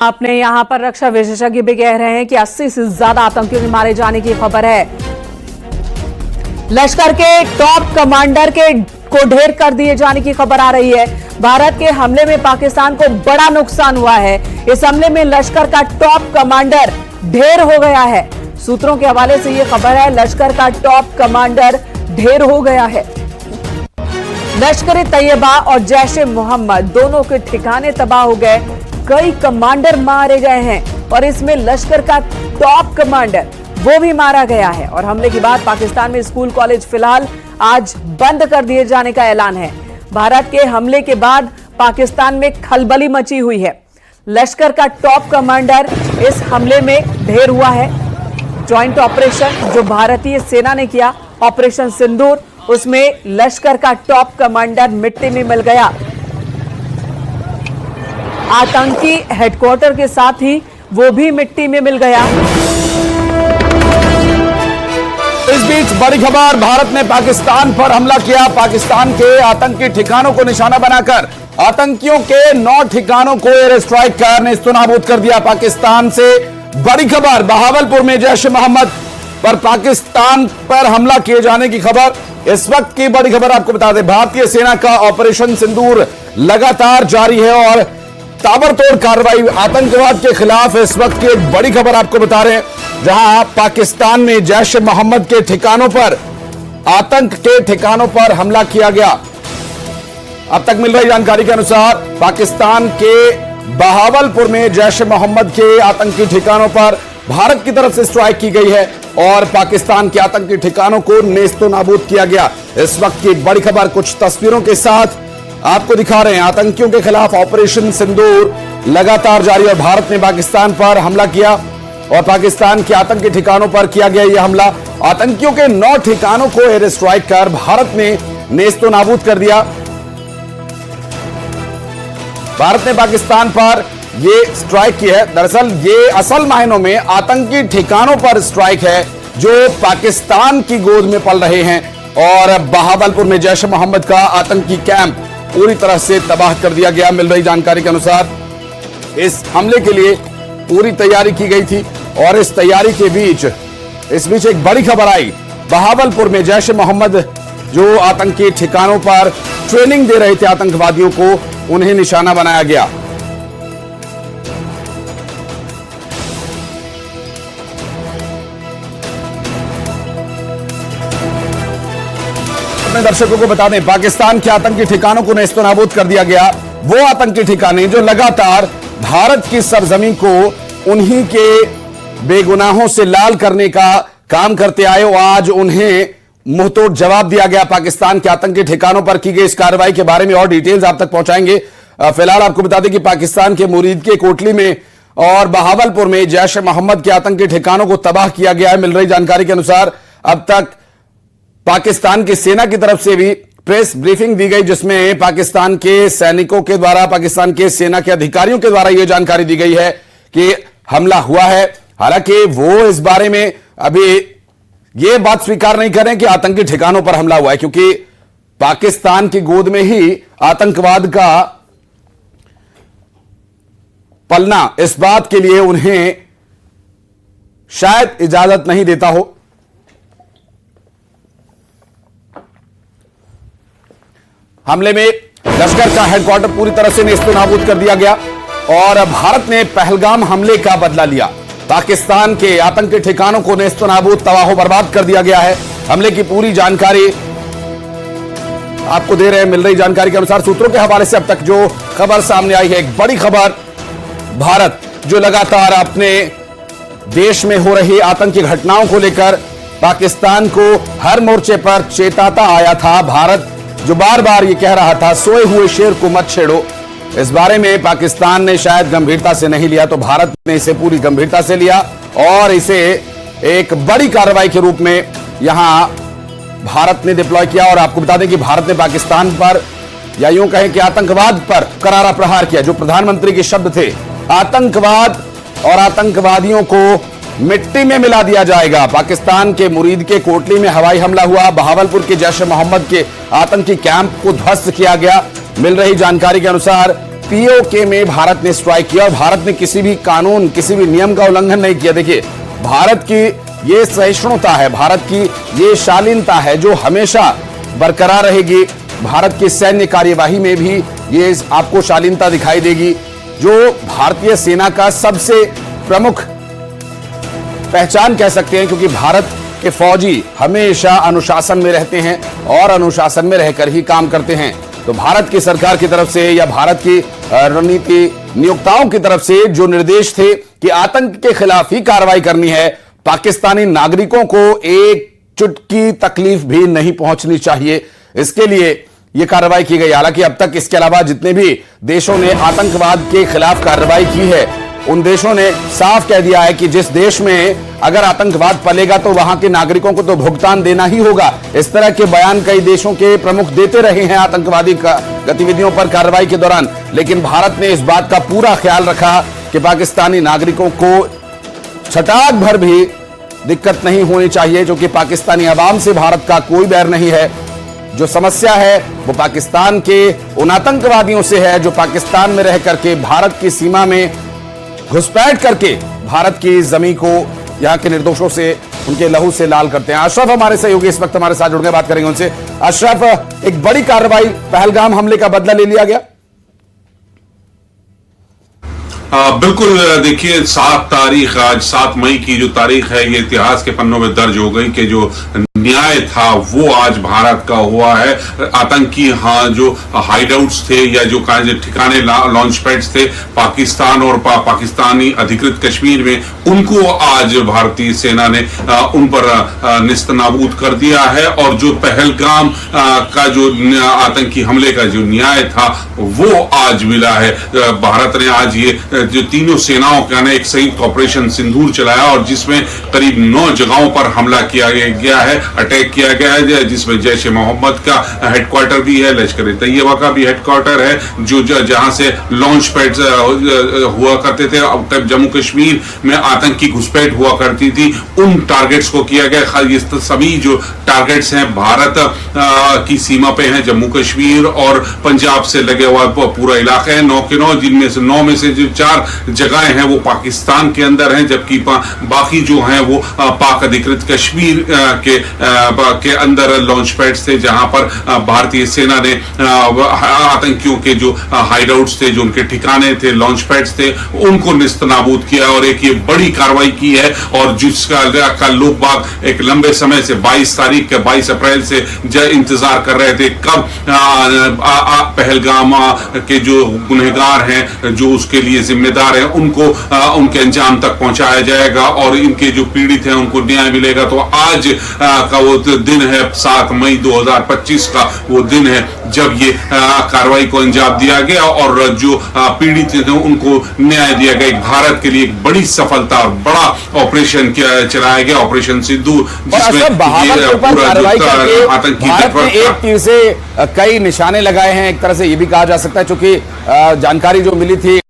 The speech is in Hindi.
आपने यहां पर रक्षा विशेषज्ञ भी कह रहे हैं कि 80 से ज्यादा आतंकियों के मारे जाने की खबर है। लश्कर के टॉप कमांडर को ढेर कर दिए जाने की खबर आ रही है। भारत के हमले में पाकिस्तान को बड़ा नुकसान हुआ है। इस हमले में लश्कर का टॉप कमांडर ढेर हो गया है। सूत्रों के हवाले से यह खबर है, लश्कर का टॉप कमांडर ढेर हो गया है। लश्कर-ए-तैयबा और जैश-ए-मोहम्मद दोनों के ठिकाने तबाह हो गए, कई कमांडर मारे गए हैं और इसमें लश्कर का टॉप कमांडर वो भी मारा गया है। और हमले के बाद पाकिस्तान में स्कूल कॉलेज फिलहाल आज बंद कर दिए जाने का ऐलान है। भारत के हमले के बाद पाकिस्तान में खलबली मची हुई है। लश्कर का टॉप कमांडर इस हमले में ढेर हुआ है। ज्वाइंट ऑपरेशन जो भारतीय सेना ने किया, ऑपरेशन सिंदूर, उसमें लश्कर का टॉप कमांडर मिट्टी में मिल गया। आतंकी हेडक्वार्टर के साथ ही वो भी मिट्टी में मिल गया। इस बीच बड़ी खबर, भारत ने पाकिस्तान पर हमला किया। पाकिस्तान के आतंकी ठिकानों को निशाना बनाकर आतंकियों के 9 ठिकानों को एयर स्ट्राइक कर नेस्तनाबूद कर दिया। पाकिस्तान से बड़ी खबर, बहावलपुर में जैश-ए-मोहम्मद पर पाकिस्तान पर हमला किए जाने की खबर। इस वक्त की बड़ी खबर आपको बता दें, भारतीय सेना का ऑपरेशन सिंदूर लगातार जारी है और ताबड़तोड़ कार्रवाई आतंकवाद के खिलाफ इस वक्त की एक बड़ी खबर आपको बता रहे हैं, जहां पाकिस्तान में जैश-ए-मोहम्मद के ठिकानों पर, आतंक के ठिकानों पर हमला किया गया। अब तक मिल रही जानकारी के अनुसार पाकिस्तान के बहावलपुर में जैश-ए-मोहम्मद के आतंकी ठिकानों पर भारत की तरफ से स्ट्राइक की गई है और पाकिस्तान के आतंकी ठिकानों को नेस्तनाबूद किया गया। इस वक्त की बड़ी खबर कुछ तस्वीरों के साथ आपको दिखा रहे हैं। आतंकियों के खिलाफ ऑपरेशन सिंदूर लगातार जारी और भारत ने पाकिस्तान पर हमला किया और पाकिस्तान के आतंकी ठिकानों पर किया गया यह हमला। आतंकियों के 9 ठिकानों को एयर स्ट्राइक कर भारत ने नेस्तनाबूद कर दिया। भारत ने पाकिस्तान पर यह स्ट्राइक की है। दरअसल ये असल मायनों में आतंकी ठिकानों पर स्ट्राइक है जो पाकिस्तान की गोद में पल रहे हैं और बहावलपुर में जैश-ए-मोहम्मद का आतंकी कैंप पूरी तरह से तबाह कर दिया गया। मिल रही जानकारी के अनुसार इस हमले के लिए पूरी तैयारी की गई थी और इस तैयारी के बीच एक बड़ी खबर आई। बहावलपुर में जैश-ए-मोहम्मद जो आतंकी ठिकानों पर ट्रेनिंग दे रहे थे आतंकवादियों को, उन्हें निशाना बनाया गया। अपने दर्शकों को बता दें, पाकिस्तान के आतंकी ठिकानों को नेस्तनाबूद कर दिया गया। वो आतंकी ठिकाने जो लगातार भारत की सरजमीं को उन्हीं के बेगुनाहों से लाल करने का काम करते आए और आज उन्हें मुंहतोड़ जवाब दिया गया। पाकिस्तान के आतंकी ठिकानों पर की गई इस कार्रवाई के बारे में और डिटेल्स आप तक पहुंचाएंगे। फिलहाल आपको बता दें कि पाकिस्तान के मुरीद के कोटली में और बहावलपुर में जैश-ए-मोहम्मद के आतंकी ठिकानों को तबाह किया गया है। मिल रही जानकारी के अनुसार अब तक पाकिस्तान की सेना की तरफ से भी प्रेस ब्रीफिंग दी गई, जिसमें पाकिस्तान के सैनिकों के द्वारा, पाकिस्तान के सेना के अधिकारियों के द्वारा यह जानकारी दी गई है कि हमला हुआ है। हालांकि वो इस बारे में अभी यह बात स्वीकार नहीं कर रहे कि आतंकी ठिकानों पर हमला हुआ है, क्योंकि पाकिस्तान की गोद में ही आतंकवाद का पलना, इस बात के लिए उन्हें शायद इजाजत नहीं देता हो। हमले में लश्कर का हेडक्वार्टर पूरी तरह से नेस्तनाबूद कर दिया गया और भारत ने पहलगाम हमले का बदला लिया। पाकिस्तान के आतंकी ठिकानों को नेस्तनाबूद, तबाह बर्बाद कर दिया गया है। हमले की पूरी जानकारी आपको दे रहे हैं। मिल रही जानकारी के अनुसार सूत्रों के हवाले से अब तक जो खबर सामने आई है, एक बड़ी खबर, भारत जो लगातार अपने देश में हो रही आतंकी घटनाओं को लेकर पाकिस्तान को हर मोर्चे पर चेताता आया था। भारत जो बार बार ये कह रहा था, सोए हुए शेर को मत छेड़ो। इस बारे में पाकिस्तान ने शायद गंभीरता से नहीं लिया, तो भारत ने इसे पूरी गंभीरता से लिया और इसे एक बड़ी कार्रवाई के रूप में यहां भारत ने डिप्लॉय किया। और आपको बता दें कि भारत ने पाकिस्तान पर, या यूं कहें कि आतंकवाद पर करारा प्रहार किया। जो प्रधानमंत्री के शब्द थे, आतंकवाद और आतंकवादियों को मिट्टी में मिला दिया जाएगा। पाकिस्तान के मुरीद के कोटली में हवाई हमला हुआ। बहावलपुर के जैश-ए-मोहम्मद के आतंकी कैंप को ध्वस्त किया गया। मिल रही जानकारी के अनुसार पीओके में भारत ने स्ट्राइक किया और भारत ने किसी भी कानून, किसी भी नियम का उल्लंघन नहीं किया। देखिए, भारत की ये सहिष्णुता है, भारत की ये शालीनता है जो हमेशा बरकरार रहेगी। भारत की सैन्य कार्यवाही में भी ये आपको शालीनता दिखाई देगी, जो भारतीय सेना का सबसे प्रमुख पहचान कह सकते हैं, क्योंकि भारत के फौजी हमेशा अनुशासन में रहते हैं और अनुशासन में रहकर ही काम करते हैं। तो भारत की सरकार की तरफ से या भारत की रणनीति नियोक्ताओं की तरफ से जो निर्देश थे कि आतंक के खिलाफ ही कार्रवाई करनी है, पाकिस्तानी नागरिकों को एक चुटकी तकलीफ भी नहीं पहुंचनी चाहिए, इसके लिए यह कार्रवाई की गई। हालांकि अब तक इसके अलावा जितने भी देशों ने आतंकवाद के खिलाफ कार्रवाई की है, उन देशों ने साफ कह दिया है कि जिस देश में अगर आतंकवाद पलेगा तो वहां के नागरिकों को तो भुगतान देना ही होगा। इस तरह के बयान कई देशों के प्रमुख देते रहे हैं आतंकवादी गतिविधियों पर कार्रवाई के दौरान, लेकिन भारत ने इस बात का पूरा ख्याल रखा कि पाकिस्तानी नागरिकों को छटाक भर भी दिक्कत नहीं होनी चाहिए, क्योंकि पाकिस्तानी अवाम से भारत का कोई बैर नहीं है। जो समस्या है वो पाकिस्तान के उन आतंकवादियों से है जो पाकिस्तान में रह करके भारत की सीमा में घुसपैठ करके भारत की जमीन को, यहां के निर्दोषों से, उनके लहू से लाल करते हैं। अशरफ हमारे सहयोगी इस वक्त हमारे साथ जुड़ गए, बात करेंगे उनसे। अशरफ, एक बड़ी कार्रवाई, पहलगाम हमले का बदला ले लिया गया। बिल्कुल, देखिए 7 तारीख, आज 7 मई की जो तारीख है, ये इतिहास के पन्नों में दर्ज हो गई कि जो न्याय था वो आज भारत का हुआ है। आतंकी जो हाइडआउट्स थे या जो ठिकाने लॉन्च पैड्स थे पाकिस्तान और पाकिस्तानी अधिकृत कश्मीर में, उनको आज भारतीय सेना ने उन पर निस्तनाबूद कर दिया है। और जो पहलगाम का जो आतंकी हमले का जो न्याय था वो आज मिला है। भारत ने आज ये जो तीनों सेनाओं का एक संयुक्त ऑपरेशन सिंदूर चलाया और जिसमें करीब 9 जगहों पर हमला किया गया है, अटैक किया गया है, जिसमें जैश ए मोहम्मद का हेडक्वार्टर भी है, लश्कर तैयबा का भी हेडक्वार्टर है, जो जहां से लॉन्च पैड्स हुआ करते थे। अब तक जम्मू कश्मीर में आतंकी घुसपैठ हुआ करती थी, उन टारगेट्स को किया गया। ये सभी जो टारगेट्स हैं भारत की सीमा पे हैं, जम्मू कश्मीर और पंजाब से लगे हुआ पूरा इलाका है। 9 के 9, जिनमें से 9 में से जो 4 जगहें हैं वो पाकिस्तान के अंदर हैं, जबकि बाकी जो हैं वो पाक अधिकृत कश्मीर के अंदर लॉन्च पैड्स थे, जहां पर भारतीय सेना ने आतंकियों के जो हाइडआउट्स थे, जो उनके ठिकाने थे, लॉन्च पैड्स थे, उनको निस्तनाबूद किया। और एक ये बड़ी कार्रवाई की है और जिसका लोग बाग एक लंबे समय से 22 अप्रैल से इंतजार कर रहे थे कब पहलगाम के जो गुनहगार हैं, जो उसके लिए जिम्मेदार हैं, उनको उनके अंजाम तक पहुंचाया जाएगा और इनके जो पीड़ित हैं उनको न्याय मिलेगा। तो आज का वो दिन है, 7 मई 2025 का वो दिन है जब ये कार्रवाई को अंजाम दिया गया और जो पीड़ित थे उनको न्याय दिया गया। भारत के लिए एक बड़ी सफलता और बड़ा ऑपरेशन चलाया गया, ऑपरेशन सिंदूर, जिसमें आतंकी एक तीर से कई निशाने लगाए हैं, एक तरह से ये भी कहा जा सकता है, क्योंकि जानकारी जो मिली थी